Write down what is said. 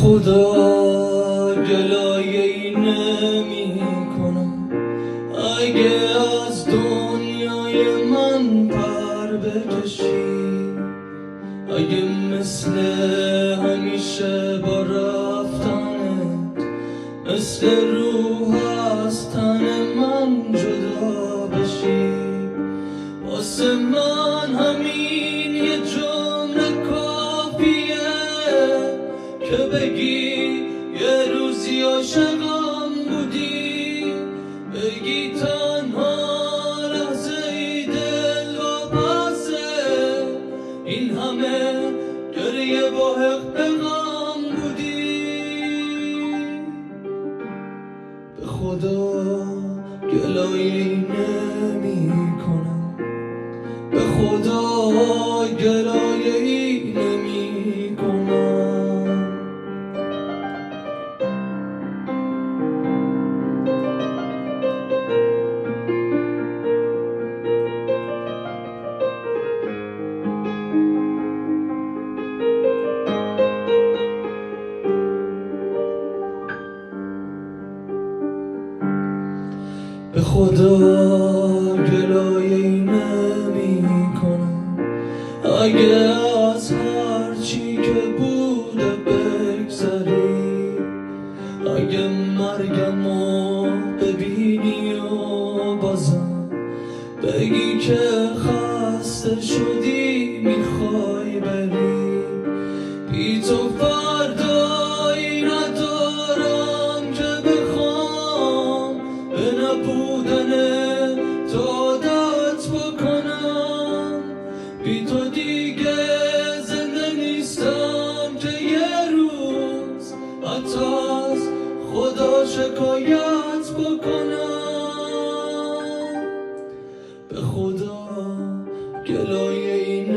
خدا گلایه‌ای نمی کنم اگه از دنیای من پر بکشی، اگه مثل همیشه با رفتنت مثل روح از تن من جدا بشی. واسه من همین یه جمله کافیه که بگی یه روزی عاشقم بودی، بگی تنها لحظه ای دل واپسه، این همه گریه با حق غم بودی. به خدا گلایه‌ای نمی کنم، به خدا گلایه‌ای نمی کنم. به خدا گلایه‌ای نمی کنم اگه از هر چی که بوده بگذری، اگه مرگمو ببینی و بازم بگی که خسته شدی میخوای بری، بی تو فردایی ندارم که بخوام به نبودن تو عادت بکنم، بی تو دیگه زنده نیستم که یه روز حتی از خدا شکایت بکنم. به خدا گلایه‌ای